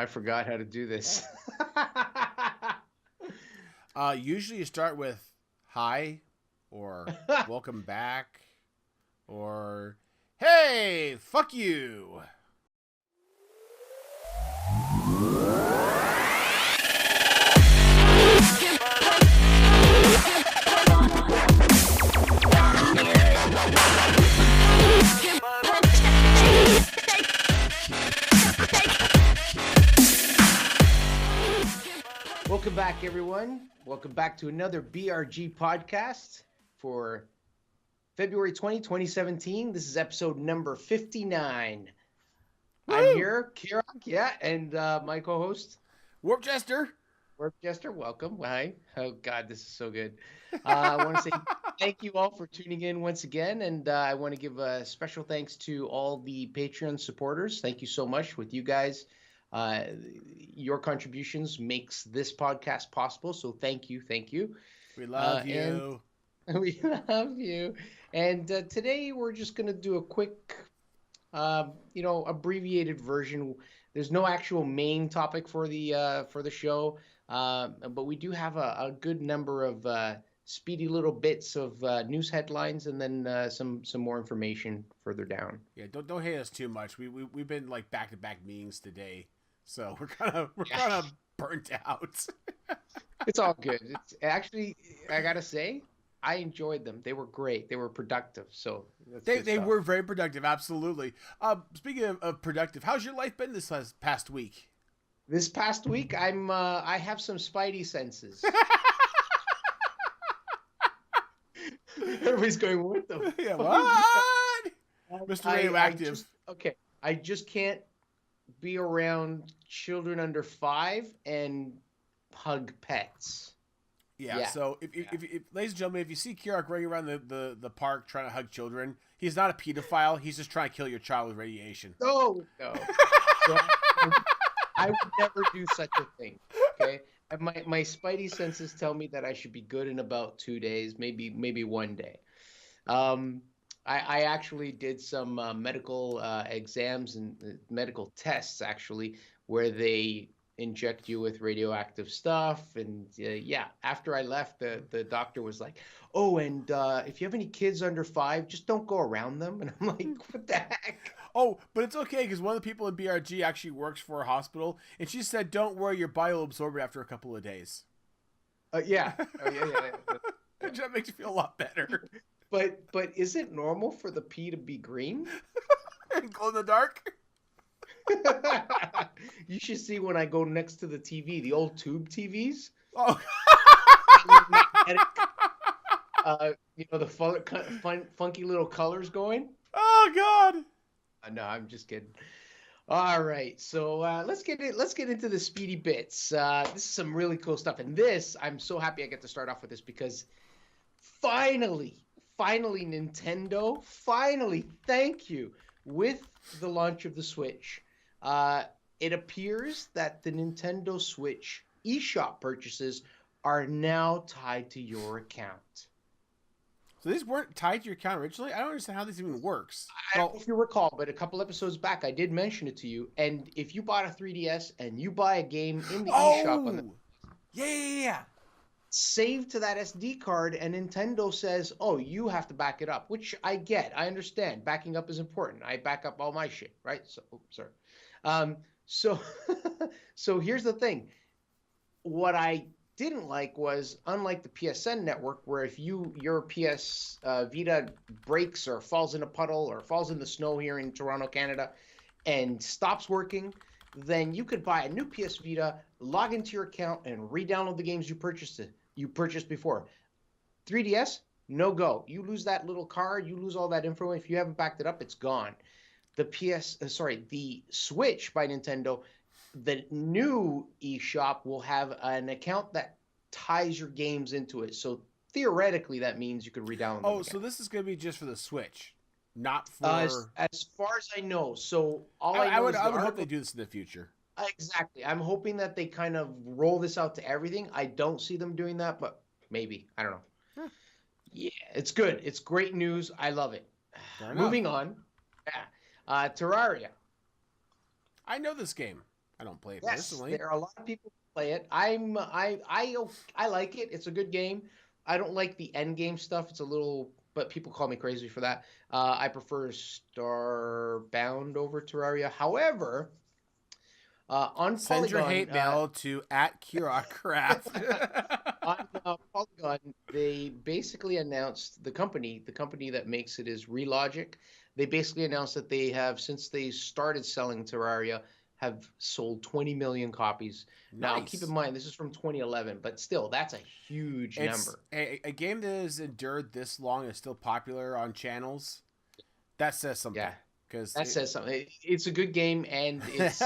I forgot how to do this. Usually you start with hi or welcome back or hey, fuck you. Welcome back, everyone. Welcome back to another BRG Podcast for February 2017. This is episode number 59. Woo! I'm here, Kirak, and my co-host, Warp Jester. Warp Jester, welcome. Hi. Oh, God, this is so good. I want to say thank you all for tuning in once again, and I want to give a special thanks to all the Patreon supporters. Thank you so much. With you guys, your contributions makes this podcast possible, so thank you. We love you. We love you. And today we're just going to do a quick abbreviated version. There's no actual main topic for the show, but we do have a good number of speedy little bits of news headlines, and then some more information further down. Yeah, don't hate us too much. We've been like back-to-back meetings today. So we're kind of burnt out. It's all good. It's actually, I gotta say, I enjoyed them. They were great. They were productive. So they were very productive. Absolutely. Speaking of productive, how's your life been this past week? This past week, I have some spidey senses. Everybody's going, what the? Yeah, what? Mr. Radioactive. I just can't be around children under 5 and hug pets. Yeah. So if ladies and gentlemen, if you see Kirak running around the park trying to hug children, he's not a pedophile. He's just trying to kill your child with radiation. No. I would never do such a thing. Okay. And my spidey senses tell me that I should be good in about 2 days, maybe 1 day. I actually did some medical exams and medical tests, actually, where they inject you with radioactive stuff. And after I left, the doctor was like, oh, and if you have any kids under 5, just don't go around them. And I'm like, what the heck? Oh, but it's okay, because one of the people in BRG actually works for a hospital, and she said, don't worry, your body will absorb it after a couple of days. Yeah. That makes you feel a lot better. But is it normal for the pee to be green? And glow in the dark? You should see when I go next to the TV, the old tube TVs. Oh. The funky little colors going. Oh, God. No, I'm just kidding. All right, so let's get into the speedy bits. This is some really cool stuff, and I'm so happy I get to start off with this because finally, Nintendo, thank you, with the launch of the Switch. It appears that the Nintendo Switch eShop purchases are now tied to your account. So these weren't tied to your account originally? I don't understand how this even works. I don't know if you recall, but a couple episodes back, I did mention it to you. And if you bought a 3DS and you buy a game in the eShop on the yeah, save to that SD card, and Nintendo says, oh, you have to back it up, which I get. I understand. Backing up is important. I back up all my shit, right? So, sorry. So here's the thing. What I didn't like was, unlike the PSN network, where if your PS Vita breaks or falls in a puddle or falls in the snow here in Toronto, Canada, and stops working, then you could buy a new PS Vita, log into your account, and re-download the games you purchased before. 3DS, no go. You lose that little card, you lose all that info. If you haven't backed it up, it's gone. The Switch by Nintendo, the new eShop will have an account that ties your games into it. So theoretically, that means you could re-download them again. So this is going to be just for the Switch, not for... as far as I know. So I would hope they do this in the future. Exactly. I'm hoping that they kind of roll this out to everything. I don't see them doing that, but maybe. I don't know. Yeah, it's good. It's great news. I love it. Moving on. Terraria. I know this game. I don't play it Yes, personally. there are a lot of people who play it. I like it. It's a good game. I don't like the end game stuff. It's a little, but people call me crazy for that. I prefer Starbound over Terraria. However, on Send your Polygon, hate mail to @KirokCraft. on Polygon, they basically announced the company that makes it is Relogic. They basically announced that they have, since they started selling Terraria, have sold 20 million copies. Now, keep in Nice. mind, this is from 2011, but still, that's a huge It's number. a game that has endured this long and is still popular on channels. That says something. Yeah, Because that says something. It's a good game, and it's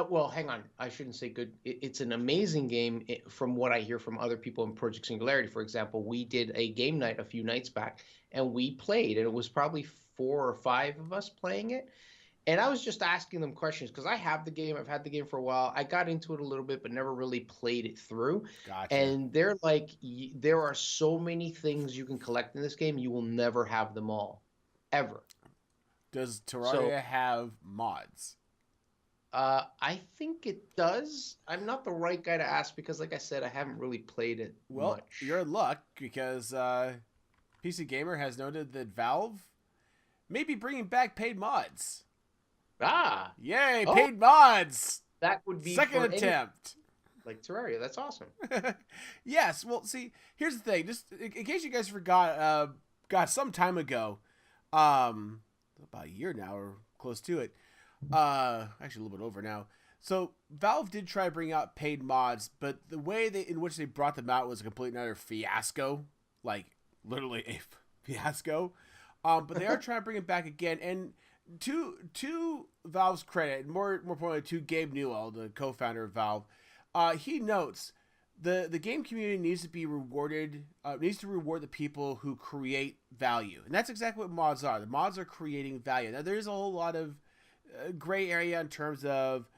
well, hang on. I shouldn't say good. It's an amazing game from what I hear from other people in Project Singularity. For example, we did a game night a few nights back, and we played, and it was probably 4 or 5 of us playing it. And I was just asking them questions because I have the game. I've had the game for a while. I got into it a little bit, but never really played it through. gotcha. And they're like, there are so many things you can collect in this game. You will never have them all, ever. Does So Terraria have mods? I think it does. I'm not the right guy to ask because, like I said, I haven't really played it Well, much. you're in luck because PC Gamer has noted that Valve may be bringing back paid mods. Ah, Yay, oh, paid mods! that would be Second for any attempt. like Terraria. That's awesome. Yes, well, see, here's the thing. Just in case you guys forgot, some time ago, about a year now or close to it, actually a little bit over now. So Valve did try to bring out paid mods, but the way in which they brought them out was a complete and utter fiasco, like literally a fiasco. But they are trying to bring it back again, and to Valve's credit, and more importantly to Gabe Newell, the co-founder of Valve, he notes the game community needs to be rewarded, needs to reward the people who create value, and that's exactly what mods are. The mods are creating value. Now there's a whole lot of gray area in terms of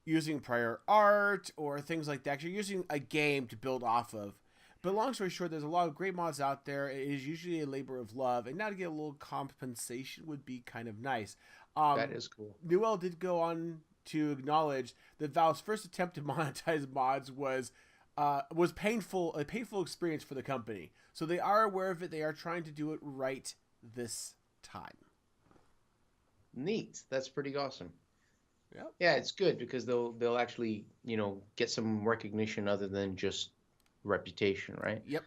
using prior art or things like that. You're using a game to build off of. But long story short, there's a lot of great mods out there. It is usually a labor of love, and now to get a little compensation would be kind of nice. That is cool. Newell did go on to acknowledge that Valve's first attempt to monetize mods was painful, a painful experience for the company. So they are aware of it. They are trying to do it right this time. Neat. That's pretty awesome. Yep. Yeah, it's good because they'll actually, get some recognition other than just reputation, right? Yep.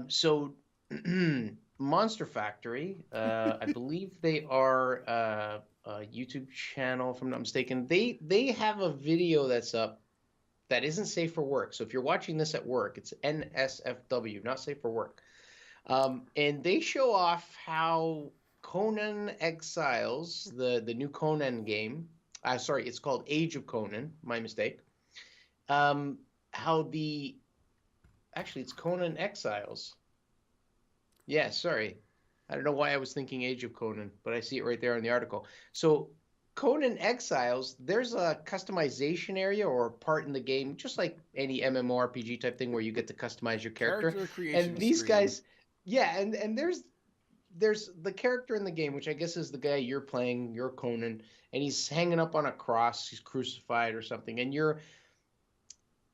So Monster Factory, I believe they are a YouTube channel, if I'm not mistaken. They have a video that's up that isn't safe for work. So if you're watching this at work, it's NSFW, not safe for work. And they show off how Conan Exiles, the new Conan game, sorry, it's called Age of Conan, my mistake. Actually, it's Conan Exiles. Yeah, sorry. I don't know why I was thinking Age of Conan, but I see it right there in the article. So Conan Exiles, there's a customization area or part in the game, just like any MMORPG type thing where you get to customize your character. Creation And these screen. guys, yeah, and there's the character in the game, which I guess is the guy you're playing, you're Conan, and he's hanging up on a cross, he's crucified or something, and you're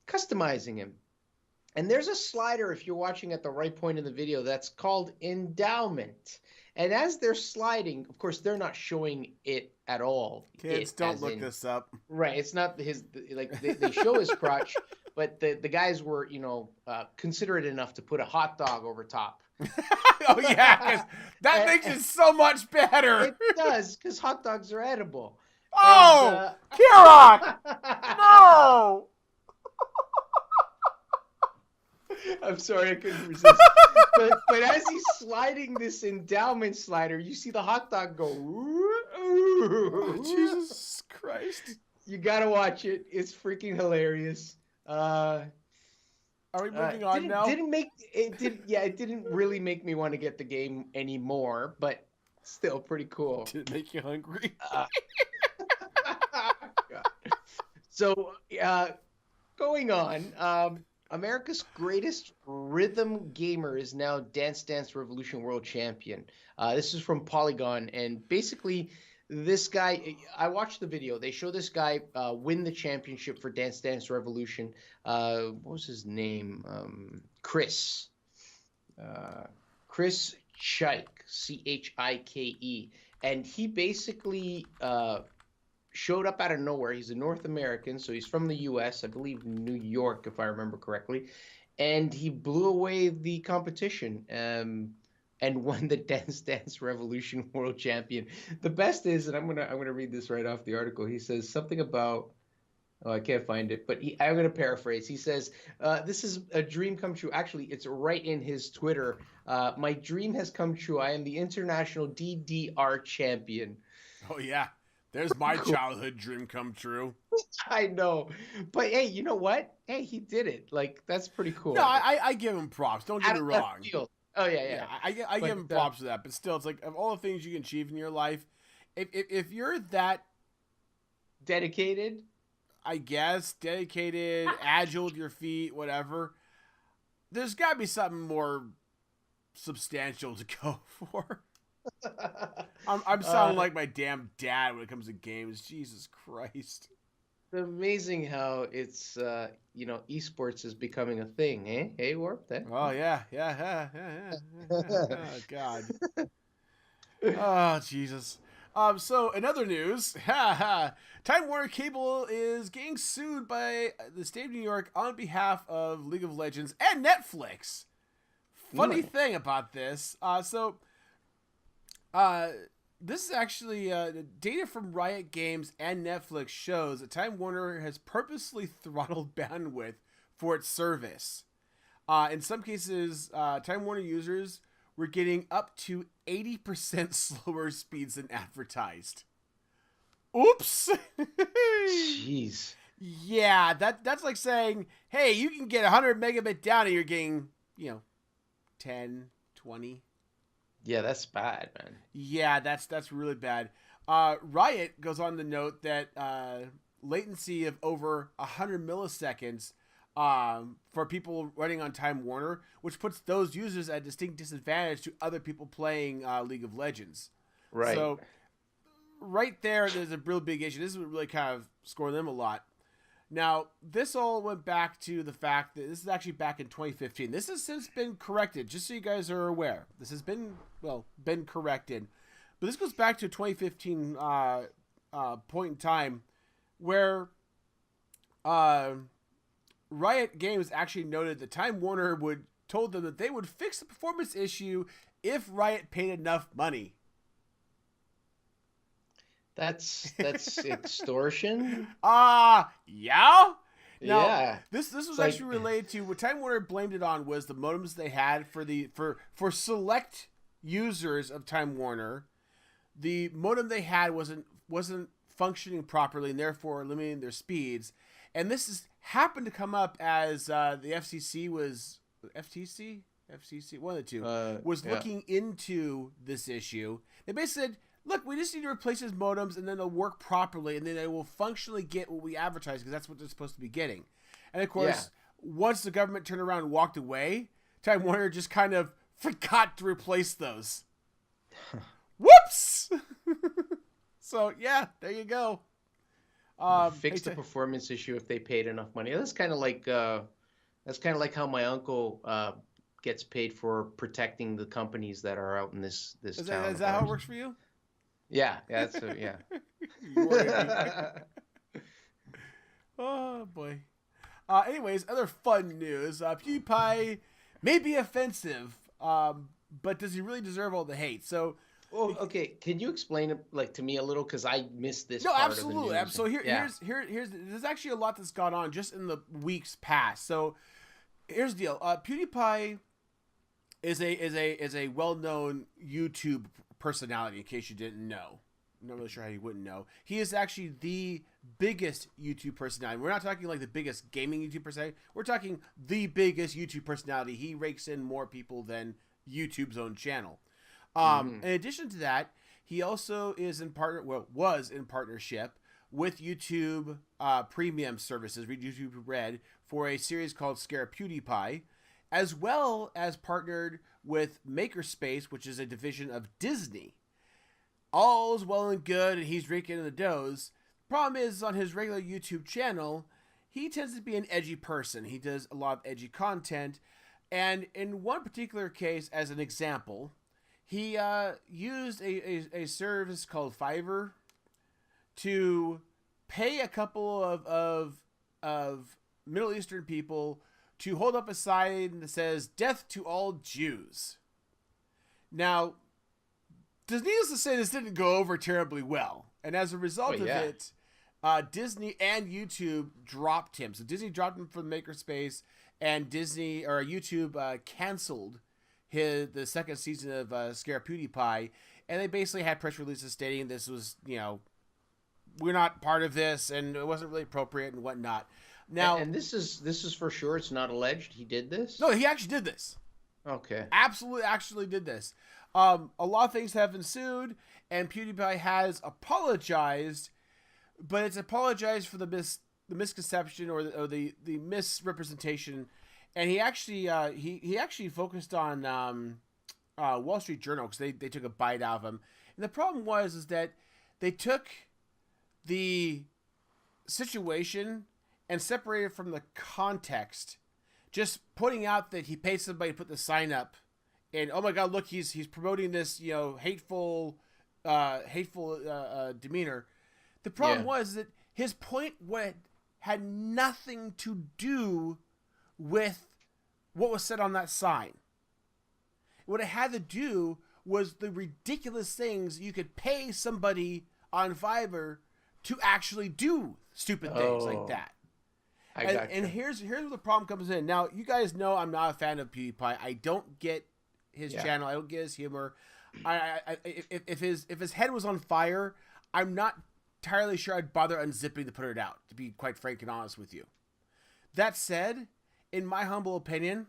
customizing him. And there's a slider, if you're watching at the right point in the video, that's called endowment. And as they're sliding, of course, they're not showing it at all. Kids, don't look this up. Right. It's not his, like, they show his crotch, but the guys were, considerate enough to put a hot dog over top. Oh, yeah, because that makes it so much better. It does, because hot dogs are edible. Oh, Kirok! No! I'm sorry, I couldn't resist. but as he's sliding this endowment slider, you see the hot dog go. Oh, Jesus Christ! You gotta watch it. It's freaking hilarious. Are we moving on now? It didn't really make me want to get the game anymore, but still pretty cool. Did it make you hungry? So, going on. America's greatest rhythm gamer is now Dance Dance Revolution World Champion. This is from Polygon, and basically this guy, I watched the video. They show this guy win the championship for Dance Dance Revolution. What was his name? Chris. Chris Chike, Chike. And he basically showed up out of nowhere. He's a North American, so he's from the U.S., I believe New York, if I remember correctly. And he blew away the competition and won the Dance Dance Revolution World Champion. The best is, and I'm gonna read this right off the article. He says something about, oh, I can't find it, but I'm going to paraphrase. He says, this is a dream come true. Actually, it's right in his Twitter. My dream has come true. I am the international DDR champion. Oh, yeah. There's my childhood dream come true. I know. But, hey, you know what? Hey, he did it. Like, that's pretty cool. No, I give him props. Don't get me wrong. Oh, yeah. I give him props for that. But still, it's like, of all the things you can achieve in your life, if you're that dedicated, I guess, dedicated, agile with your feet, whatever, there's got to be something more substantial to go for. I'm sounding like my damn dad when it comes to games. Jesus Christ. It's amazing how it's, esports is becoming a thing, eh? Hey, Warp? Oh, yeah. Oh, God. Oh, Jesus. So in other news, Time Warner Cable is getting sued by the state of New York on behalf of League of Legends and Netflix. Funny thing about this, this is actually data from Riot Games and Netflix shows that Time Warner has purposely throttled bandwidth for its service. In some cases, Time Warner users were getting up to 80% slower speeds than advertised. Oops. Jeez. Yeah, that's like saying, hey, you can get 100 megabit down and you're getting, 10, 20. Yeah, that's bad, man. Yeah, that's really bad. Riot goes on to note that latency of over 100 milliseconds for people running on Time Warner, which puts those users at a distinct disadvantage to other people playing League of Legends. Right. So right there's a real big issue. This would really kind of score them a lot. Now, this all went back to the fact that this is actually back in 2015. This has since been corrected, just so you guys are aware. This has been corrected. But this goes back to 2015 point in time where Riot Games actually noted that Time Warner told them that they would fix the performance issue if Riot paid enough money. That's extortion. Yeah. Now, yeah. This was actually related to what Time Warner blamed it on was the modems they had for select users of Time Warner. The modem they had wasn't functioning properly and therefore limiting their speeds. And this happened to come up as the FCC one of the two was looking into this issue. They basically said, look, we just need to replace his modems and then they'll work properly and then they will functionally get what we advertise because that's what they're supposed to be getting. And of course, once the government turned around and walked away, Time Warner just kind of forgot to replace those. Whoops! So, yeah, there you go. Fix the performance issue if they paid enough money. That's kind of like how my uncle gets paid for protecting the companies that are out in this town. Is that how it works for you? Yeah, that's yeah. Oh boy. Anyways, other fun news. PewDiePie may be offensive, but does he really deserve all the hate? So. Well, okay. Can you explain it to me a little? Because I missed this. No, part absolutely. Of the news. So here's there's actually a lot that's gone on just in the weeks past. So here's the deal. PewDiePie is a well-known YouTube personality. In case you didn't know, I'm not really sure how you wouldn't know. He is actually the biggest YouTube personality. We're not talking like the biggest gaming YouTube personality. We're talking the biggest YouTube personality. He rakes in more people than YouTube's own channel. In addition to that, he also was in partnership with YouTube premium services, YouTube Red, for a series called Scare PewDiePie, as well as partnered with Makerspace, which is a division of Disney. all's well and good, and he's raking in the doughs. Problem is, on his regular YouTube channel, he tends to be an edgy person. He does a lot of edgy content. And in one particular case, as an example, he used a service called Fiverr to pay a couple of Middle Eastern people to hold up a sign that says, "Death to all Jews." Now, needless to say, this didn't go over terribly well. And as a result of it, Disney and YouTube dropped him. So Disney dropped him from the Makerspace, and YouTube canceled the second season of Scare PewDiePie. And they basically had press releases stating this was, we're not part of this, and it wasn't really appropriate and whatnot. Now, and this is for sure. It's not alleged he did this. No, he actually did this. Okay. Absolutely, actually did this. A lot of things have ensued, and PewDiePie has apologized, but it's apologized for the misconception or the misrepresentation, and he actually he actually focused on Wall Street Journal because they took a bite out of him, and the problem is that they took the situation and separated from the context, just pointing out that he paid somebody to put the sign up, and oh my God, look, he's promoting this hateful demeanor. The problem was that his point had nothing to do with what was said on that sign. What it had to do was the ridiculous things you could pay somebody on Fiverr to actually do stupid things like that. And here's where the problem comes in. Now, you guys know I'm not a fan of PewDiePie. I don't get his channel. I don't get his humor. If his head was on fire, I'm not entirely sure I'd bother unzipping to put it out, to be quite frank and honest with you. That said, in my humble opinion,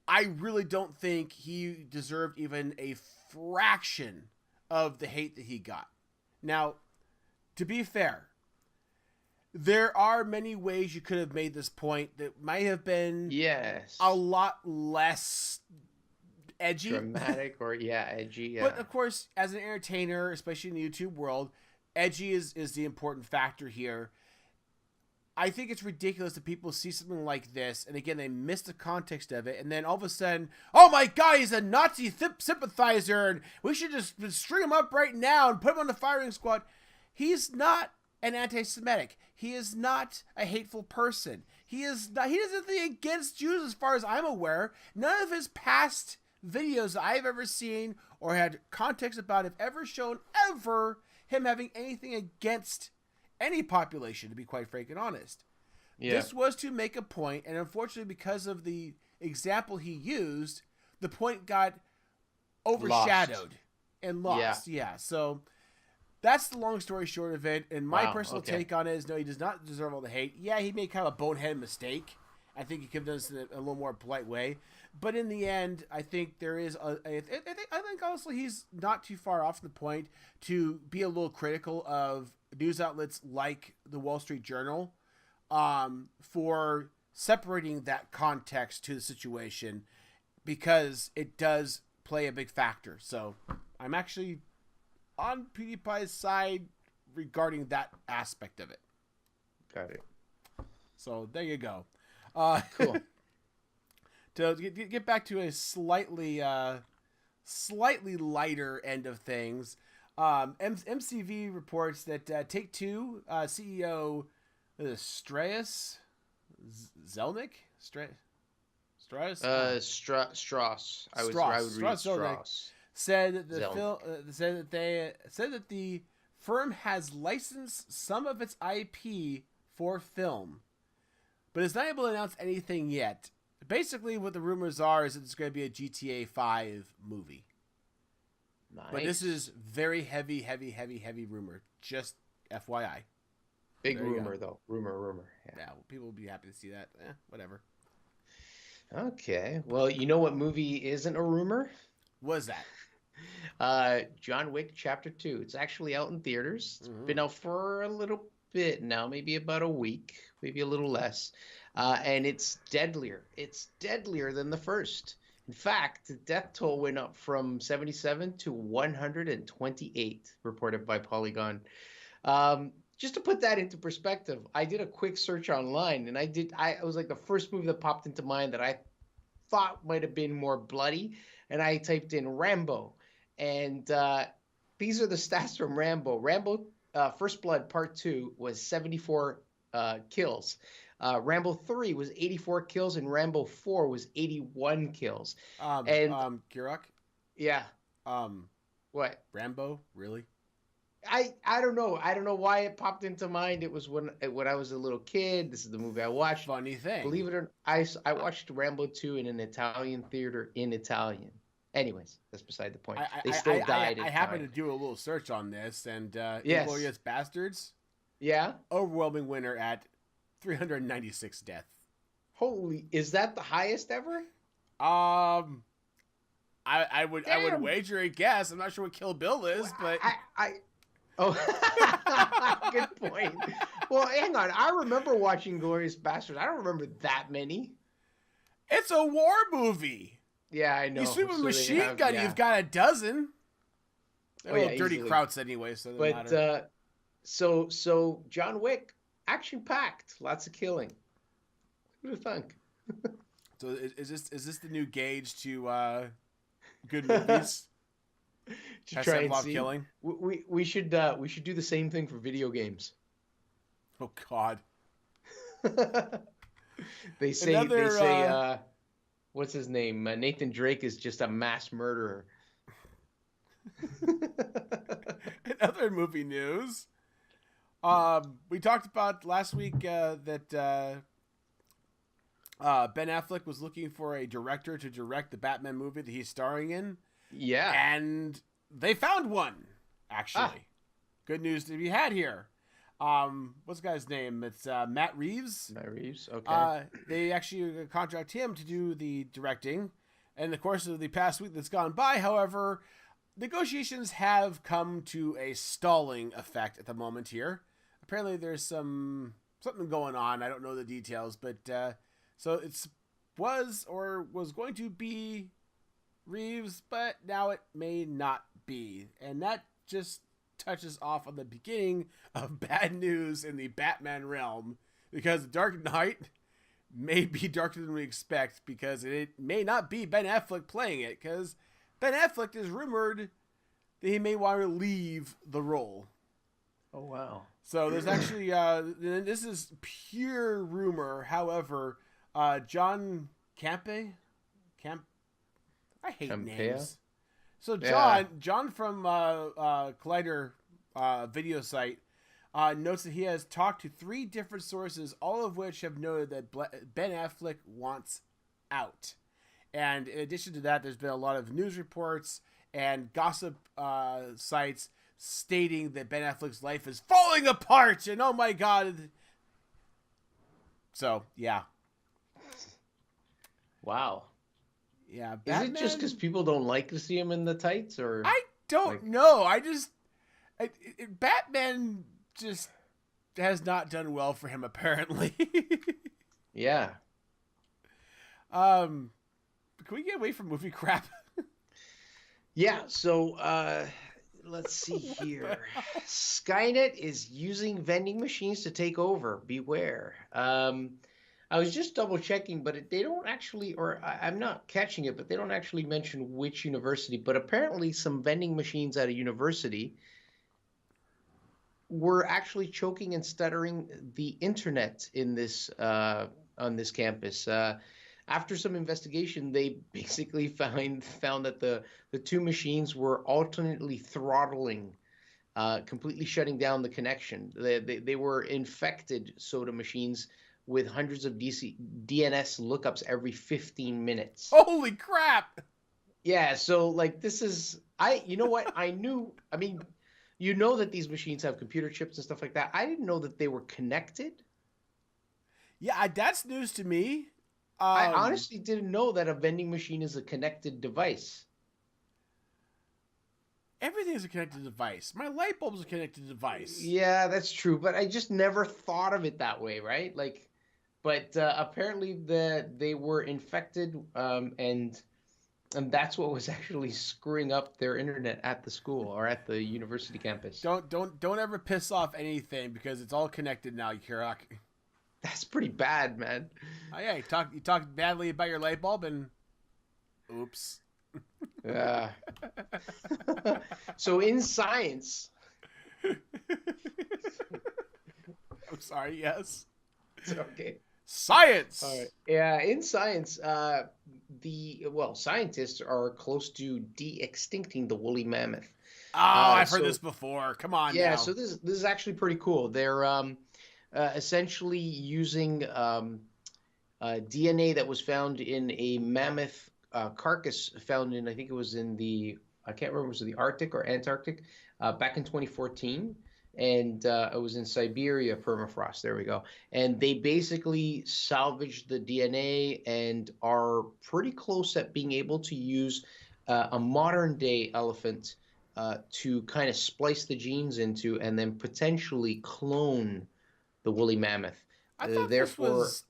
I really don't think he deserved even a fraction of the hate that he got. Now, to be fair, there are many ways you could have made this point that might have been a lot less edgy. Dramatic or edgy. Yeah. But of course, as an entertainer, especially in the YouTube world, edgy is the important factor here. I think it's ridiculous that people see something like this, and again, they miss the context of it, and then all of a sudden, oh my God, he's a Nazi sympathizer, and we should just string him up right now and put him on the firing squad. He's not an anti-Semitic. He is not a hateful person. He does nothing against Jews as far as I'm aware. None of his past videos that I've ever seen or had context about have ever shown him having anything against any population, to be quite frank and honest. This was to make a point, and unfortunately, because of the example he used, the point got overshadowed and lost. So that's the long story short of it. And my personal take on it is, no, he does not deserve all the hate. Yeah, he made kind of a bonehead mistake. I think he could have done this in a little more polite way. But in the end, I think there is I think honestly he's not too far off the point to be a little critical of news outlets like the Wall Street Journal for separating that context to the situation, because it does play a big factor. So I'm actually on PewDiePie's side regarding that aspect of it. Got it. So there you go. Cool. To get back to a slightly lighter end of things, MCV reports that Take-Two CEO Strauss Zelnick Strauss I would read Strauss. Said that the firm has licensed some of its IP for film, but is not able to announce anything yet. Basically, what the rumors are is that it's going to be a GTA 5 movie. Nice. But this is very heavy rumor. Just FYI. Big rumor, though. Rumor. Yeah, well, people will be happy to see that. Whatever. Okay. Well, you know what movie isn't a rumor? What is that? John Wick Chapter 2. It's actually out in theaters. It's been out for a little bit now, maybe about a week, maybe a little less. And it's deadlier. It's deadlier than the first. In fact, the death toll went up from 77 to 128, reported by Polygon. Just to put that into perspective, I did a quick search online, and it was like the first movie that popped into mind that I thought might have been more bloody, and I typed in Rambo, and these are the stats from Rambo. Rambo First Blood Part 2 was 74 kills. Rambo 3 was 84 kills, and Rambo 4 was 81 kills. Kirok? Yeah. What? Rambo? Really? I don't know. I don't know why it popped into mind. It was when I was a little kid. This is the movie I watched. Funny thing. Believe it or not, I watched Rambo 2 in an Italian theater in Italian. Anyways, that's beside the point. They still died. I happened to do a little search on this, and yes. Inglourious Bastards. Yeah. Overwhelming winner at 396 deaths. Holy, is that the highest ever? I would wager a guess. I'm not sure what Kill Bill is, but oh, good point. Well, hang on. I remember watching Glorious Bastards. I don't remember that many. It's a war movie. Yeah, I know. You swing with a machine gun, you've got a dozen. They're little dirty easily. krauts anyway, so it doesn't matter. So John Wick, action-packed, lots of killing. Who'd have thunk? So is this the new gauge to good movies? To try and see. Killing. We should do the same thing for video games. Oh God. They say what's his name? Nathan Drake is just a mass murderer. In other movie news, we talked about last week that Ben Affleck was looking for a director to direct the Batman movie that he's starring in. Yeah. And they found one, actually. Good news to be had here. What's the guy's name? It's Matt Reeves. Matt Reeves, okay. They actually contract him to do the directing. In the course of the past week that's gone by, however, negotiations have come to a stalling effect at the moment here. Apparently there's something going on. I don't know the details, but so it was going to be Reeves, but now it may not be. And that just touches off on the beginning of bad news in the Batman realm, because The Dark Knight may be darker than we expect, because it may not be Ben Affleck playing it, because Ben Affleck is rumored that he may want to leave the role. Oh, wow. So there's actually, this is pure rumor, however, John Campe? I hate names. So John from Collider video site notes that he has talked to 3 different sources, all of which have noted that Ben Affleck wants out. And in addition to that, there's been a lot of news reports and gossip sites stating that Ben Affleck's life is falling apart, and oh my God. So, yeah. Wow. Yeah, Batman, is it just because people don't like to see him in the tights, or I don't know. Batman just has not done well for him, apparently. Yeah. Can we get away from movie crap? Yeah. So let's see here. Skynet is using vending machines to take over. Beware. I was just double checking, but they don't actually, or I'm not catching it, but they don't actually mention which university. But apparently some vending machines at a university were actually choking and stuttering the internet in this on this campus. After some investigation, they basically found that the 2 machines were alternately throttling, completely shutting down the connection. They were infected soda machines with hundreds of DNS lookups every 15 minutes. Holy crap! Yeah, so like this is you know what? You know that these machines have computer chips and stuff like that. I didn't know that they were connected. Yeah, that's news to me. I honestly didn't know that a vending machine is a connected device. Everything is a connected device. My light bulb is a connected device. Yeah, that's true, but I just never thought of it that way, right? But apparently they were infected, and And that's what was actually screwing up their internet at the school or at the university campus. Don't ever piss off anything because it's all connected now, Kirak. That's pretty bad, man. Oh yeah, you talk badly about your light bulb and oops. Yeah. So in science, I'm sorry. Yes. it's okay. Science. All right. Yeah, in science, scientists are close to de-extincting the woolly mammoth. Oh, I've heard So this before. Come on yeah, now. so this is actually pretty cool. They're essentially using DNA that was found in a mammoth carcass found in, I think it was in I can't remember, was it the Arctic or Antarctic, back in 2014. And it was in Siberia permafrost. There we go. And they basically salvaged the DNA and are pretty close at being able to use a modern day elephant to kind of splice the genes into and then potentially clone the woolly mammoth. I thought this Therefore, was.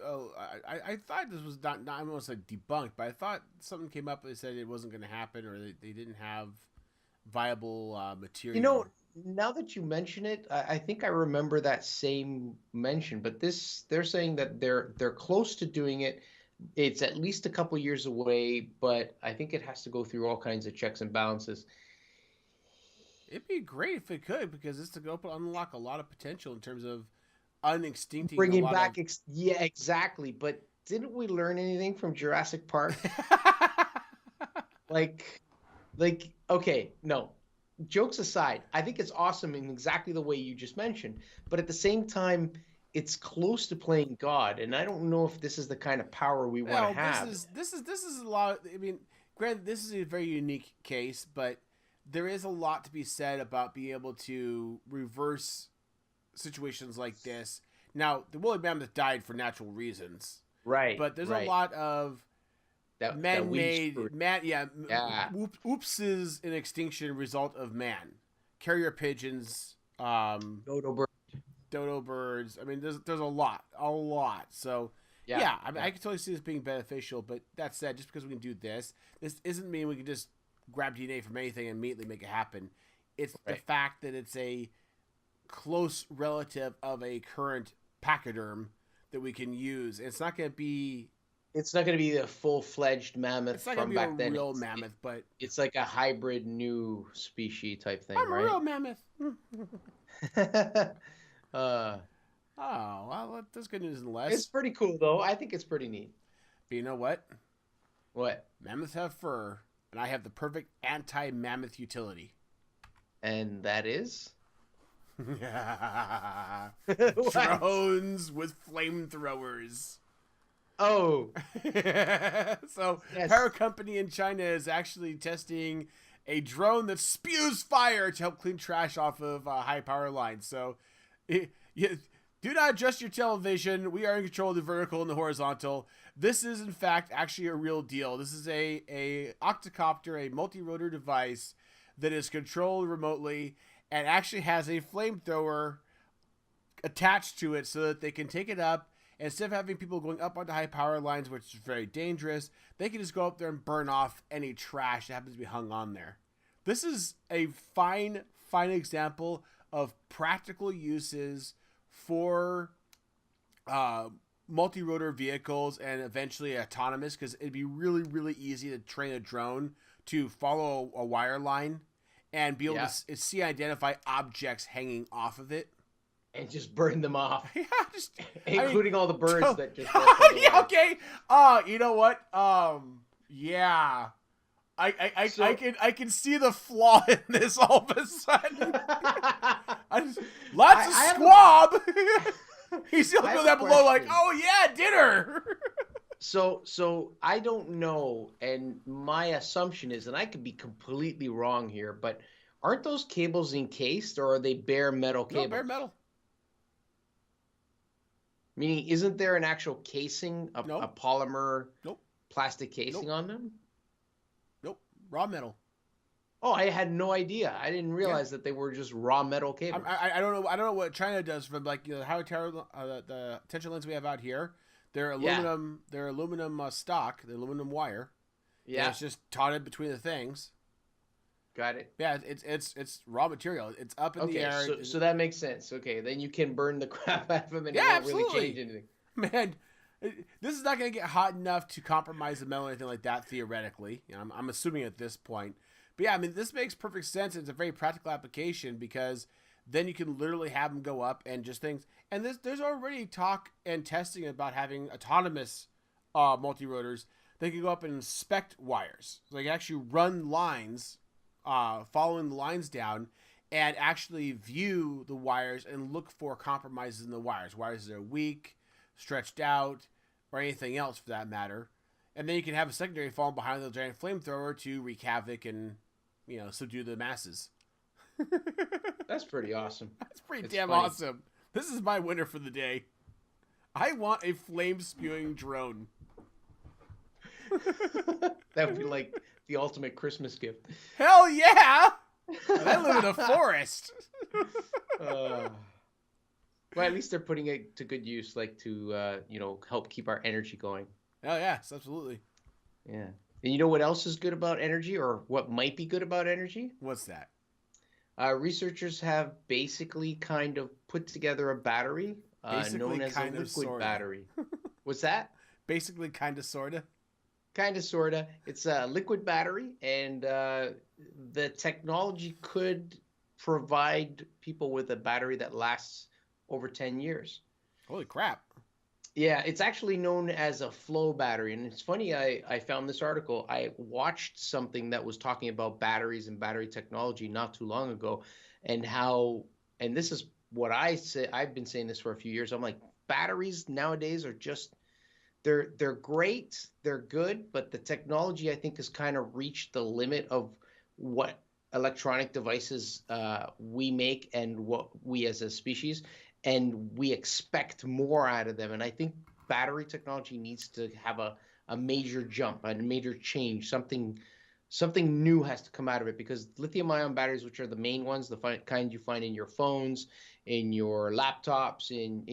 Oh, I thought this was not I almost like debunked, but I thought something came up. They said it wasn't going to happen, or they didn't have viable material. you know, now that you mention it, I think I remember that same mention. But they're saying that they're close to doing it. It's at least a couple years away, but I think it has to go through all kinds of checks and balances. It'd be great if it could, because this to open unlock a lot of potential in terms of unextincting a Bringing lot back, of. yeah, exactly. But didn't we learn anything from Jurassic Park? Like, okay, no. Jokes aside, I think it's awesome in exactly the way you just mentioned. But at the same time, it's close to playing God, and I don't know if this is the kind of power we want to have. This is a lot. I mean, granted, this is a very unique case, but there is a lot to be said about being able to reverse situations like this. Now, the woolly mammoth died for natural reasons, Right. but there's right. a lot of that man-made, yeah. oopses in extinction result of man. Carrier pigeons, dodo birds. I mean, there's a lot. So yeah, I mean, I can totally see this being beneficial. But that said, just because we can do this isn't mean we can just grab DNA from anything and immediately make it happen. It's the fact that it's a close relative of a current pachyderm that we can use. It's not going to be. It's not going to be a full-fledged mammoth it's not from gonna be back then. Real mammoth, but it's like a hybrid new species type thing, I'm right? a real mammoth. uh, Oh, well, that's good news unless. It's pretty cool, though. I think it's pretty neat. But you know what? What? Mammoths have fur, and I have the perfect anti-mammoth utility. And that is? Drones with flamethrowers. Oh. So, yes. Power Company in China is actually testing a drone that spews fire to help clean trash off of high power lines. So, do not adjust your television. We are in control of the vertical and the horizontal. This is, in fact, actually a real deal. This is a octocopter, a multi-rotor device that is controlled remotely and actually has a flamethrower attached to it so that they can take it up. Instead of having people going up onto high power lines, which is very dangerous, they can just go up there and burn off any trash that happens to be hung on there. This is a fine example of practical uses for multi-rotor vehicles and eventually autonomous, because it'd be really, really easy to train a drone to follow a wire line and be able to see and identify objects hanging off of it. And just burn them off. Yeah, including all the birds that just yeah, okay. You know what? Yeah. I can see the flaw in this all of a sudden. Lots of squab. He's still doing that below like, oh yeah, dinner. So I don't know, and my assumption is, and I could be completely wrong here, but aren't those cables encased, or are they bare metal cables? No, bare metal. Meaning, isn't there an actual casing, a polymer plastic casing on them? Nope. Raw metal. Oh, I had no idea. I didn't realize that they were just raw metal cables. I don't know. I don't know what China does from the tension lines we have out here. They're aluminum. They're aluminum stock. They're aluminum wire. Yeah. It's just taught between the things. Got it. Yeah, it's raw material. It's up in the air. So that makes sense. Okay, then you can burn the crap out of them and Yeah, it won't absolutely. really change anything. Man, this is not going to get hot enough to compromise the metal or anything like that, theoretically. You know, I'm assuming at this point. But yeah, I mean, this makes perfect sense. It's a very practical application because then you can literally have them go up and just things. And there's already talk and testing about having autonomous multi-rotors that can go up and inspect wires. So they can actually run lines, following the lines down, and actually view the wires and look for compromises in the wires. Wires that are weak, stretched out, or anything else for that matter. And then you can have a secondary falling behind the giant flamethrower to wreak havoc and, you know, subdue the masses. That's pretty awesome. That's pretty damn awesome. This is my winner for the day. I want a flame-spewing drone. That would be like the ultimate Christmas gift. Hell yeah! And I live in a forest. Well, at least they're putting it to good use, like to help keep our energy going. Oh yes, absolutely. Yeah. And you know what else is good about energy, or what might be good about energy? What's that? Researchers have basically kind of put together a battery known as a liquid battery. What's that? Basically, kind of, sorta. Kind of, sorta. It's a liquid battery, and the technology could provide people with a battery that lasts over 10 years. Holy crap. Yeah, it's actually known as a flow battery. And it's funny, I found this article. I watched something that was talking about batteries and battery technology not too long ago, and how, and this is what I say, I've been saying this for a few years. I'm like, batteries nowadays are just, they're great, they're good, but the technology, I think, has kind of reached the limit of what electronic devices we make and what we as a species, and we expect more out of them. And I think battery technology needs to have a major jump, a major change. Something new has to come out of it, because lithium-ion batteries, which are the main ones, the kind you find in your phones, in your laptops, in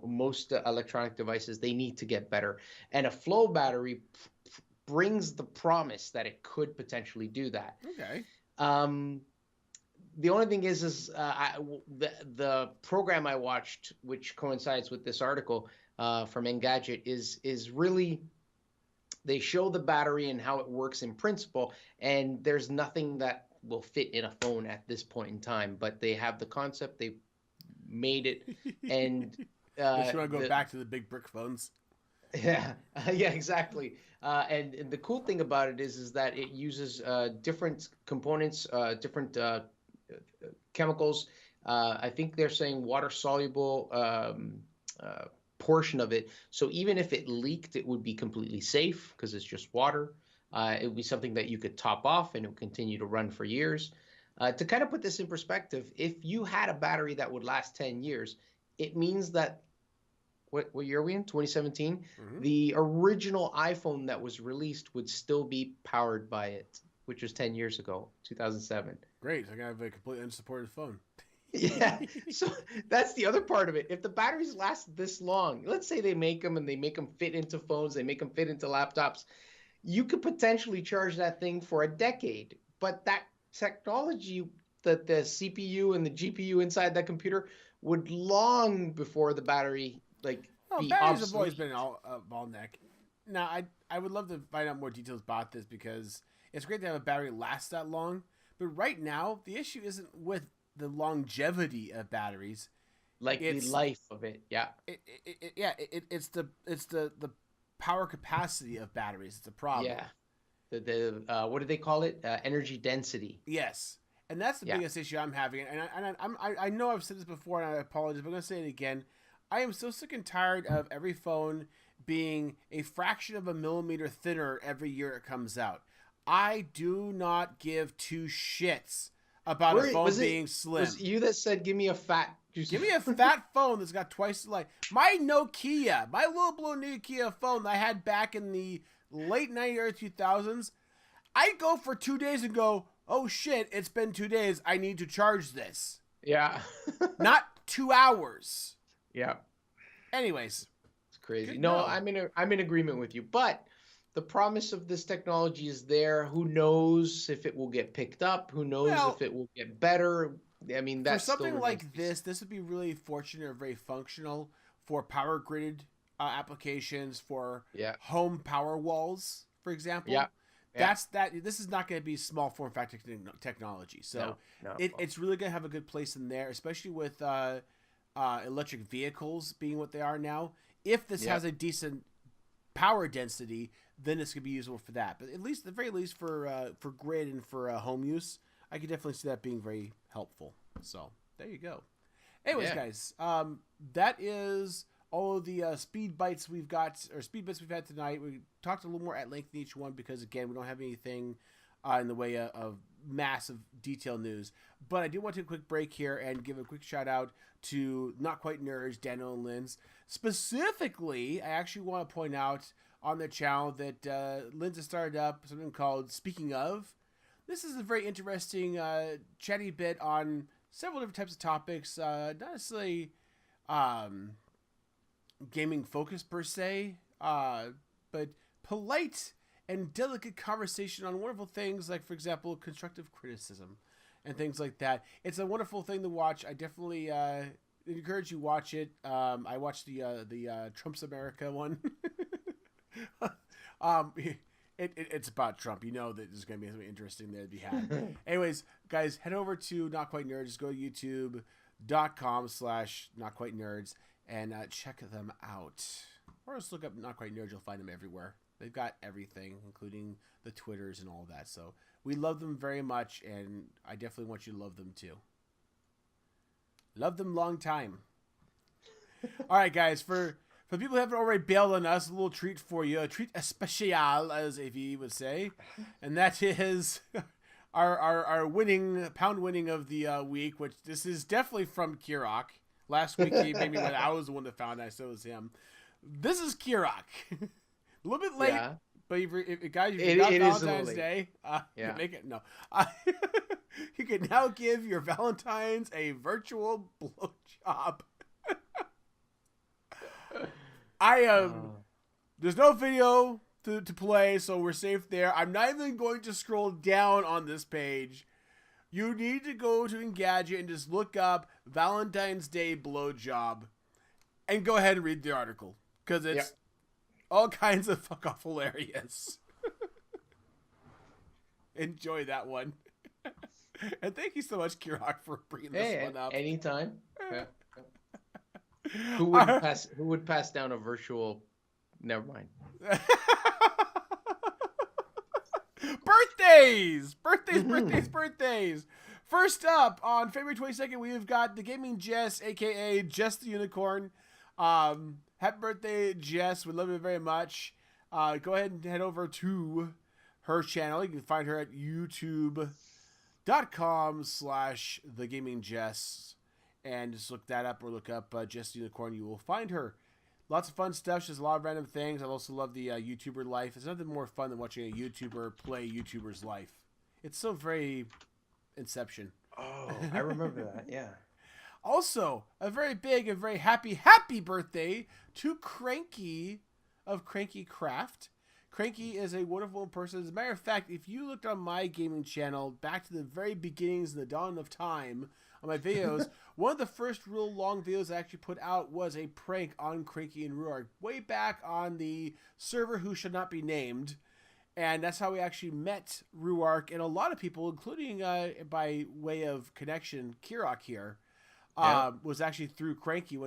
most electronic devices, they need to get better. And a flow battery brings the promise that it could potentially do that. Okay. The only thing is the program I watched, which coincides with this article from Engadget, is really, they show the battery and how it works in principle, and there's nothing that will fit in a phone at this point in time. But they have the concept, they made it, and you want to go back to the big brick phones. Yeah, yeah, exactly. And the cool thing about it is that it uses different components, different chemicals. I think they're saying water soluble portion of it. So even if it leaked, it would be completely safe because it's just water. It would be something that you could top off and it would continue to run for years. To kind of put this in perspective, if you had a battery that would last 10 years, it means that, what year are we in? 2017? Mm-hmm. The original iPhone that was released would still be powered by it, which was 10 years ago, 2007. Great. I have a completely unsupported phone. Yeah. So that's the other part of it. If the batteries last this long, let's say they make them and they make them fit into phones, they make them fit into laptops, you could potentially charge that thing for a decade. But that technology, that the CPU and the GPU inside that computer, would long before the battery be batteries obsolete. have always been a bottleneck. Now, I would love to find out more details about this, because it's great to have a battery last that long. But right now, the issue isn't with the longevity of batteries, the life of it. Yeah. It's the power capacity of batteries. It's a problem. Yeah. The what do they call it? Energy density. Yes. And that's the biggest issue I'm having. And I know I've said this before, and I apologize, but I'm going to say it again. I am so sick and tired of every phone being a fraction of a millimeter thinner every year it comes out. I do not give two shits about a phone being slim. Was it you that said, give me a fat phone that's got twice the light? My little blue Nokia phone that I had back in the late 90s, early 2000s, I go for 2 days and go, oh shit, it's been 2 days, I need to charge this. Yeah. Not 2 hours. Yeah. Anyways. It's crazy. No, I'm in agreement with you. But the promise of this technology is there. Who knows if it will get picked up? Who knows if Well, it will get better? I mean, for that still something remains to like be seen. this would be really fortunate or very functional for power grid applications, for Yeah, home power walls, for example. yeah, yeah. This is not going to be small form factor technology, so No, no. it's really going to have a good place in there, especially with electric vehicles being what they are now. If this Yeah, has a decent power density, then it's going to be usable for that. But at least, at the very least, for grid and for home use, I could definitely see that being very helpful. So there you go. Anyways, yeah. guys, that is all of the speed bits we've had tonight. We talked a little more at length in each one because, again, we don't have anything in the way of massive detail news. But I do want to take a quick break here and give a quick shout out to Not Quite Nerds, Daniel and Linz. Specifically, I actually want to point out on their channel that Linz has started up something called Speaking Of. This is a very interesting chatty bit on several different types of topics, not necessarily gaming focused per se, but polite and delicate conversation on wonderful things like, for example, constructive criticism and things like that. It's a wonderful thing to watch. I definitely encourage you to watch it. I watched the Trump's America one. It's about Trump. You know that there's going to be something interesting there to be had. Anyways, guys, head over to Not Quite Nerds. Just go to youtube.com/notquitenerds and check them out. Or just look up Not Quite Nerds. You'll find them everywhere. They've got everything, including the Twitters and all that. So we love them very much, and I definitely want you to love them too. Love them long time. All right, guys, for people who haven't already bailed on us, a little treat for you. A treat especial, as AV would say. And that is our pound winning of the week, which this is definitely from Kirok. Last week he made me when I was the one that found it, so it was him. This is Kirok. A little bit late, Yeah. but if guys, if you got Valentine's Day, Yeah. make it. No. You can now give your Valentine's a virtual blowjob. There's no video to play, so we're safe there. I'm not even going to scroll down on this page. You need to go to Engadget and just look up Valentine's Day blowjob and go ahead and read the article because it's all kinds of fuck off hilarious. Enjoy that one. And thank you so much, Kirok, for bringing this one up. Anytime. Yeah. Who would pass down a virtual? Never mind. Birthdays. First up, on February 22nd, we've got the Gaming Jess, a.k.a. Jess the Unicorn. Happy birthday, Jess. We love you very much. Go ahead and head over to her channel. You can find her at youtube.com/thegamingjess. And just look that up or look up Jess the Unicorn. You will find her. Lots of fun stuff. She does a lot of random things. I also love the YouTuber life. There's nothing more fun than watching a YouTuber play YouTuber's life. It's so very Inception. Oh, I remember that. Yeah. Also, a very big and very happy birthday to Cranky of Cranky Craft. Cranky is a wonderful person. As a matter of fact, if you looked on my gaming channel back to the very beginnings in the dawn of time on my videos, one of the first real long videos I actually put out was a prank on Cranky and Ruark way back on the server who should not be named. And that's how we actually met Ruark and a lot of people, including by way of connection, Kirok here, was actually through Cranky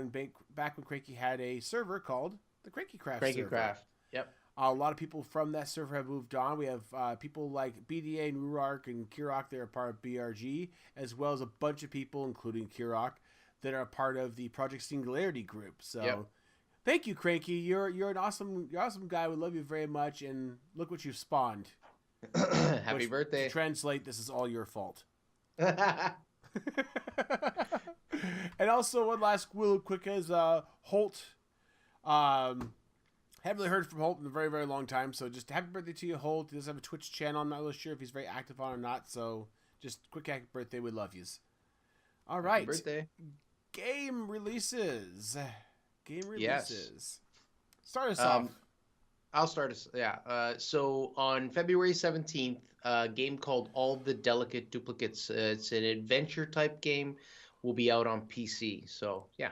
back when Cranky had a server called the Cranky Craft server. Craft. Yep. A lot of people from that server have moved on. We have people like BDA and Ruark and Kirok that are part of BRG, as well as a bunch of people, including Kirok, that are a part of the Project Singularity group. So thank you, Cranky. You're an awesome guy. We love you very much, and look what you've spawned. Happy birthday. To translate, this is all your fault. And also one last real quick is Holt. Haven't really heard from Holt in a very, very long time, so just happy birthday to you, Holt. He does have a Twitch channel. I'm not really sure if he's very active on or not, so just quick happy birthday. We love yous. All right. Happy birthday. Game releases. Yes. Start us off. I'll start us. Yeah. So on February 17th, a game called All the Delicate Duplicates. It's an adventure type game. Will be out on PC. So yeah.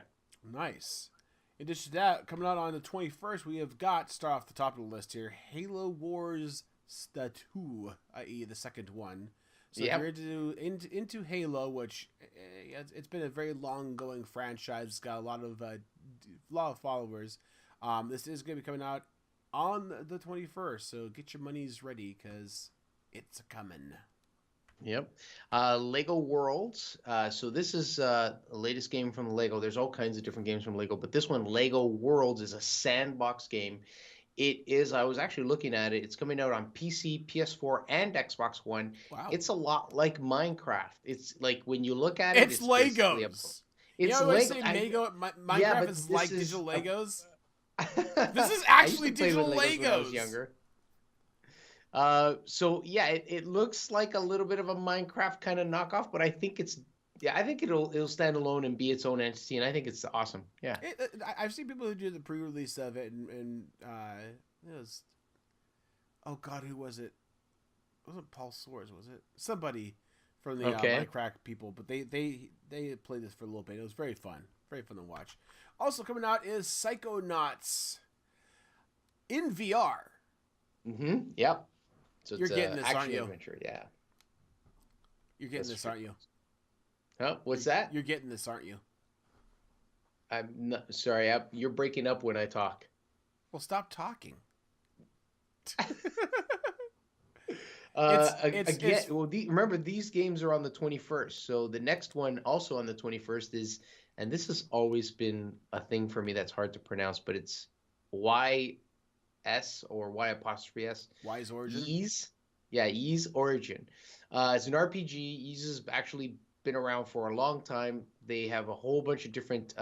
Nice. In addition to that, coming out on the 21st, we have got, start off the top of the list here, Halo Wars 2, i.e. the second one. So Yep. if you're into Halo, which it's been a very long-going franchise, it's got a lot of followers. This is going to be coming out on the 21st, so get your monies ready because it's coming. Yep. Lego Worlds. So this is the latest game from Lego. There's all kinds of different games from Lego, but this one, Lego Worlds, is a sandbox game. It is, I was actually looking at it. It's coming out on PC, PS4, and Xbox One. Wow. It's a lot like Minecraft. It's like when you look at it, it's Legos. It's you know, Lego. Minecraft is like digital Legos. This is I actually used to play with digital Legos when I was Legos. younger. So yeah, it looks like a little bit of a Minecraft kind of knockoff, but I think it'll stand alone and be its own entity, and I think it's awesome. Yeah. I've seen people who do the pre-release of it, and it was, oh god, who was it? It wasn't Paul Soares, was it? Somebody from the Minecraft people, but they played this for a little bit. It was very fun to watch. Also coming out is Psychonauts in VR. Mm-hmm. Yep. So you're getting this, aren't you? Adventure. Yeah. You're getting this, aren't you? Huh? What's that? You're getting this, aren't you? I'm not, sorry. You're breaking up when I talk. Well, stop talking. Remember, these games are on the 21st. So the next one also on the 21st is, and this has always been a thing for me that's hard to pronounce, but it's YS or Y''S. Y's Origin? Ys Origin. It's an RPG. Ys has actually been around for a long time. They have a whole bunch of different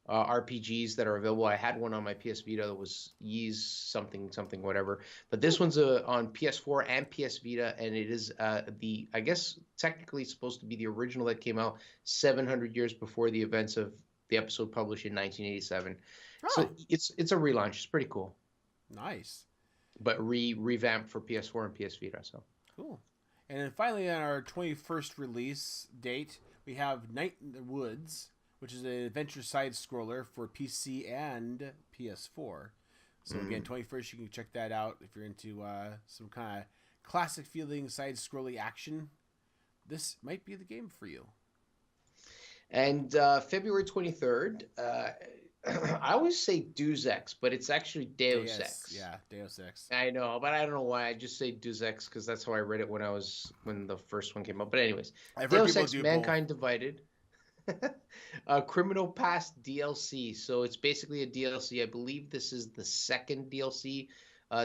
RPGs that are available. I had one on my PS Vita that was Ys something whatever. But this one's on PS4 and PS Vita, and it is I guess technically supposed to be the original that came out 700 years before the events of the episode published in 1987. Oh. So it's a relaunch. It's pretty cool. Nice. But revamped for PS4 and PS Vita. So cool. And then finally, on our 21st release date, we have Night in the Woods, which is an adventure side-scroller for PC and PS4. So again, 21st, you can check that out if you're into some kind of classic-feeling side-scrolling action. This might be the game for you. And February 23rd, I always say Deus Ex, but it's actually Deus Ex. Yeah, Deus Ex. I know, but I don't know why. I just say Deus Ex because that's how I read it when the first one came out. But anyways, Deus Ex Mankind Divided. Criminal Past DLC. So it's basically a DLC. I believe this is the second DLC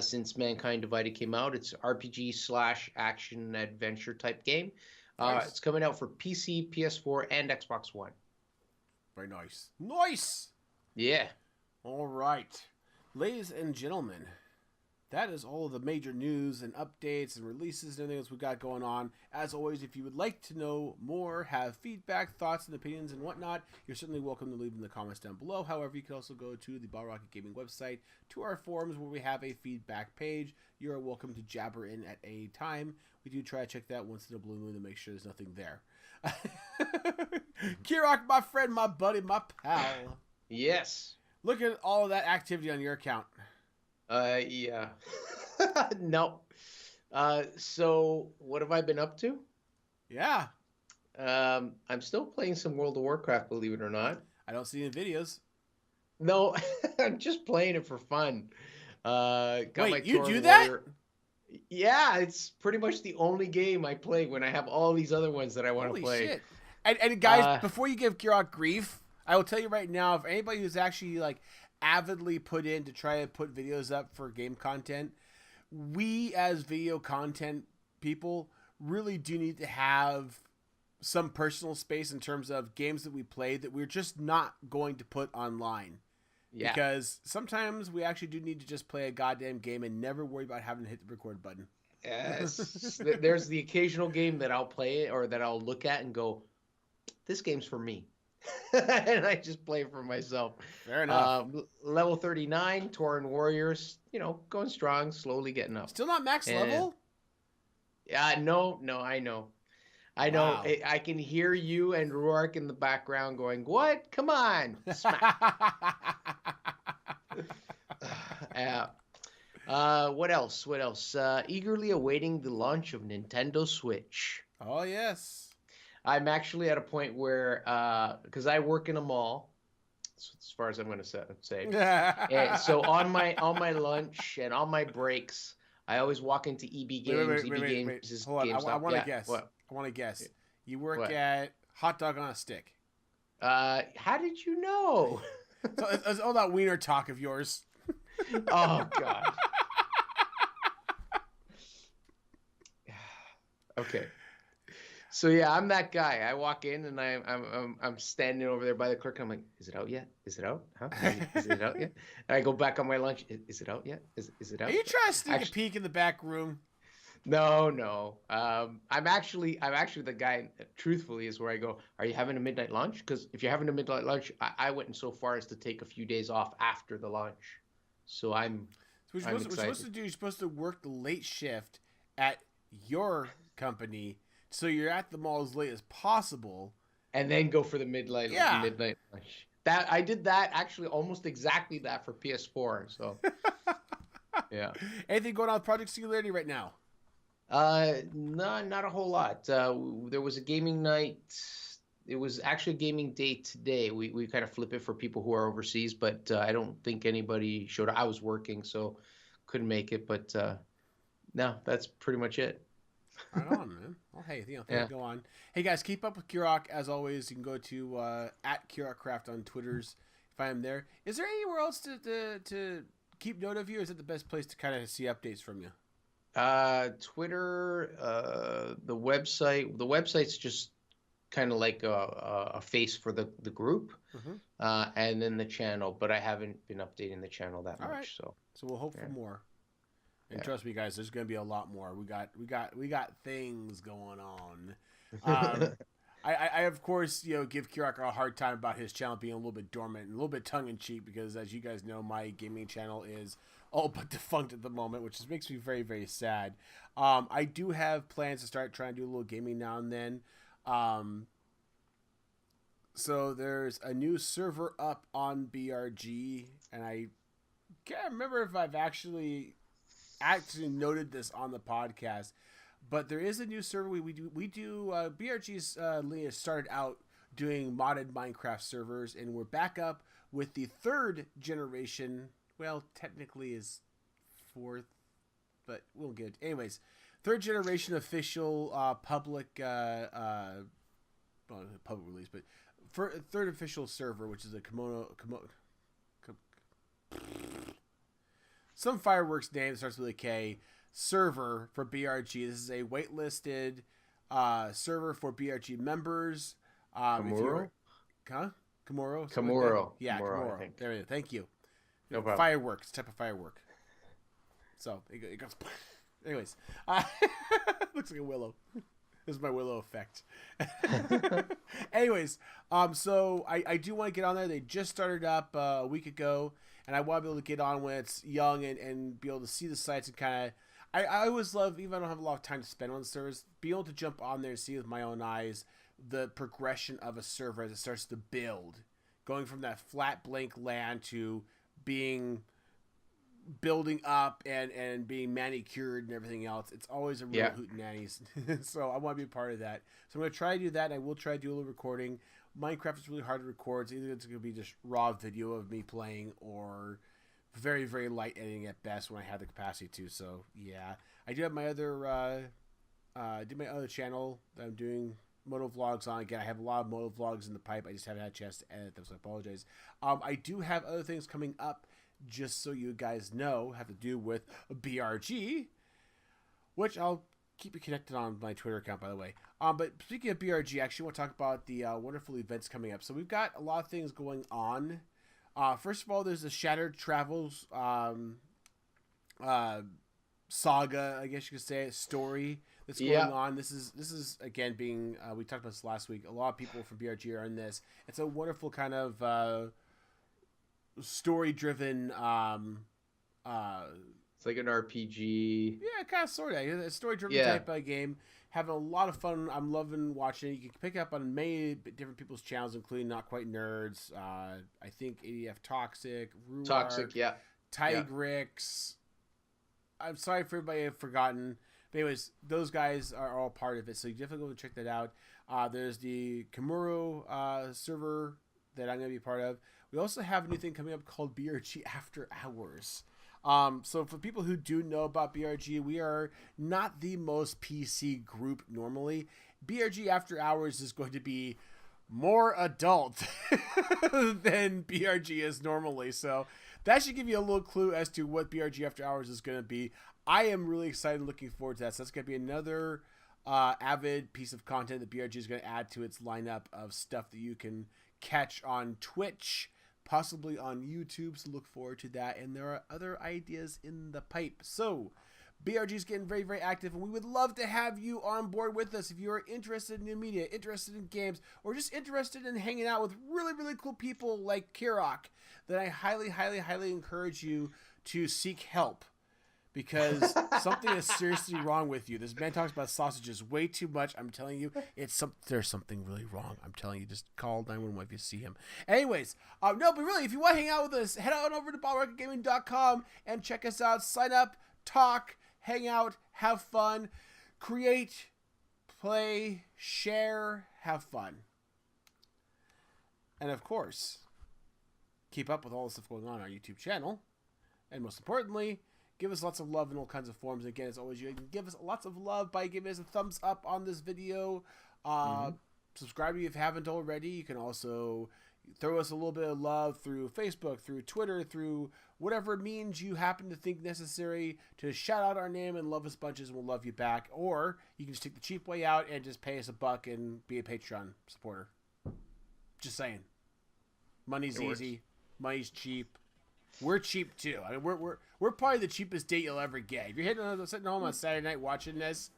since Mankind Divided came out. It's RPG / action adventure type game. Nice. It's coming out for PC, PS4, and Xbox One. Very nice. Nice! Yeah. All right. Ladies and gentlemen, that is all of the major news and updates and releases and everything else we've got going on. As always, if you would like to know more, have feedback, thoughts, and opinions and whatnot, you're certainly welcome to leave in the comments down below. However, you can also go to the Bottle Rocket Gaming website, to our forums where we have a feedback page. You are welcome to jabber in at any time. We do try to check that once in a blue moon to make sure there's nothing there. Kirok, my friend, my buddy, my pal. Yes. Look at all of that activity on your account. Yeah. No. So what have I been up to? Yeah. I'm still playing some World of Warcraft, believe it or not. I don't see any videos. No, I'm just playing it for fun. Wait, you do that? Yeah, it's pretty much the only game I play when I have all these other ones that I want to play. Shit. And guys, before you give Kirok grief, I will tell you right now, if anybody who's actually like avidly put in to try to put videos up for game content, we as video content people really do need to have some personal space in terms of games that we play that we're just not going to put online. Yeah. Because sometimes we actually do need to just play a goddamn game and never worry about having to hit the record button. Yes. There's the occasional game that I'll play or that I'll look at and go, this game's for me. and I just play for myself. Fair enough. Level 39, Tauren Warriors, going strong, slowly getting up. Still not max level? Yeah, no, I know. I know. Wow. I can hear you and Rourke in the background going, "What? Come on, smack." Yeah. What else? What else? Eagerly awaiting the launch of Nintendo Switch. Oh, yes. I'm actually at a point where, because I work in a mall, as far as I'm going to say. And so on my lunch and on my breaks, I always walk into EB Games. EB Games is Hold on. GameStop. I want to guess. What? I want to guess. You work What? at Hot Dog on a Stick. How did you know? So it's all that wiener talk of yours. Oh God. Okay. So yeah, I'm that guy. I walk in and I'm standing over there by the clerk. And I'm like, "Is it out yet? Is it out? Huh? Is it out yet?" And I go back on my lunch. Is it out yet? Is it out? Are you trying to sneak a peek in the back room? No. I'm actually the guy. Truthfully, is where I go. Are you having a midnight lunch? Because if you're having a midnight lunch, I went so far as to take a few days off after the lunch. So I'm. So what we're supposed to do? You're supposed to work the late shift at your company, so you're at the mall as late as possible, and then go for the midnight lunch. That I did that actually almost exactly that for PS4. So yeah. Anything going on with Project Singularity right now? No, not a whole lot. There was a gaming night. It was actually a gaming day today. We kind of flip it for people who are overseas, but I don't think anybody showed up. I was working, so couldn't make it. But no, that's pretty much it. Right on, man. Well, hey, things go on. Hey, guys, keep up with Kurok. As always, you can go to at KurokCraft on Twitters if I am there. Is there anywhere else to keep note of you, or is it the best place to kind of see updates from you? Twitter, the website. The website's just kind of like a face for the group, and then the channel. But I haven't been updating the channel that much. Right. So we'll hope for more. And trust me, guys, there's going to be a lot more. We got things going on. I of course, give Kurok a hard time about his channel being a little bit dormant and a little bit tongue in cheek because, as you guys know, my gaming channel is all but defunct at the moment, which makes me very, very sad. I do have plans to start trying to do a little gaming now and then. So there's a new server up on BRG, and I can't remember if I've actually noted this on the podcast, but there is a new server we do BRG's Leah started out doing modded Minecraft servers, and we're back up with the third generation. Well, technically is fourth, but we'll get it. Anyways, third generation official public release, but for third official server, which is a some fireworks name that starts with a K server for BRG. This is a waitlisted server for BRG members. Kamuro? Kamuro. Yeah, Kamuro. There you go. Thank you. No problem. Fireworks, type of firework. So it goes. Anyways, looks like a willow. This is my willow effect. Anyways, so I do want to get on there. They just started up a week ago, and I want to be able to get on when it's young and be able to see the sites and kind of. I always love, even if I don't have a lot of time to spend on the servers, be able to jump on there and see with my own eyes the progression of a server as it starts to build, going from that flat blank land to building up and being manicured and everything else. It's always a real hootenannies. So I want to be a part of that. So I'm going to try to do that. And I will try to do a little recording. Minecraft is really hard to record. So either it's going to be just raw video of me playing or very, very light editing at best when I have the capacity to. So yeah, I do have my other, my other channel that I'm doing moto vlogs on. Again, I have a lot of moto vlogs in the pipe. I just haven't had a chance to edit them, so I apologize. I do have other things coming up, just so you guys know, have to do with BRG, which I'll keep you connected on my Twitter account, by the way. But speaking of BRG, I actually want to talk about the wonderful events coming up. So we've got a lot of things going on. First of all, there's the Shattered Travels saga, I guess you could say, story that's going on. This is again being we talked about this last week. A lot of people from BRG are in this. It's a wonderful kind of story driven. It's like an RPG. Yeah, kind of, sort of. A story driven type of game. Having a lot of fun. I'm loving watching it. You can pick up on many different people's channels, including Not Quite Nerds. I think ADF Toxic, Ruark, Tigrix. I'm sorry for everybody I've forgotten. But anyways, those guys are all part of it, so you definitely go check that out. There's the Kimuro server that I'm going to be part of. We also have a new thing coming up called BRG After Hours. So for people who do know about BRG, we are not the most PC group normally. BRG After Hours is going to be more adult than BRG is normally. So that should give you a little clue as to what BRG After Hours is going to be. I am really excited and looking forward to that. So that's going to be another avid piece of content that BRG is going to add to its lineup of stuff that you can catch on Twitch, possibly on YouTube, so look forward to that. And there are other ideas in the pipe. So BRG is getting very, very active, and we would love to have you on board with us if you are interested in new media, interested in games, or just interested in hanging out with really, really cool people like Kirok. Then I highly, highly, highly encourage you to seek help, because something is seriously wrong with you. This man talks about sausages way too much. I'm telling you, there's something really wrong. I'm telling you, just call 911 if you see him. Anyways, no, but really, if you want to hang out with us, head on over to BallRocketGaming.com and check us out. Sign up, talk, hang out, have fun, create, play, share, have fun. And of course, keep up with all the stuff going on our YouTube channel. And most importantly, give us lots of love in all kinds of forms. Again, as always, you can give us lots of love by giving us a thumbs up on this video. Subscribe if you haven't already. You can also throw us a little bit of love through Facebook, through Twitter, through whatever means you happen to think necessary to shout out our name and love us bunches, and we'll love you back. Or you can just take the cheap way out and just pay us $1 and be a Patreon supporter. Just saying. Money's easy. Money's cheap. We're cheap too. I mean, we're probably the cheapest date you'll ever get. If you're sitting home on Saturday night watching this,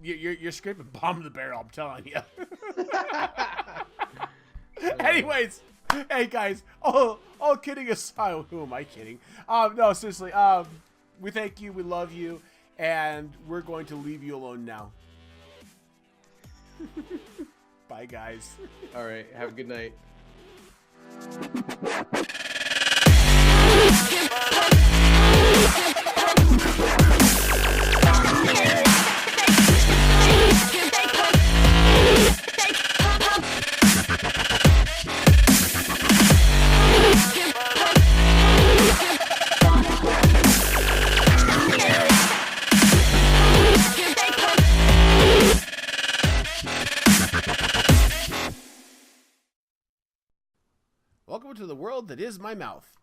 you're scraping bottom of the barrel. I'm telling you. Anyways, hey guys, all kidding aside, who am I kidding? No, seriously. We thank you. We love you, and we're going to leave you alone now. Bye, guys. All right. Have a good night. Welcome to the world that is my mouth.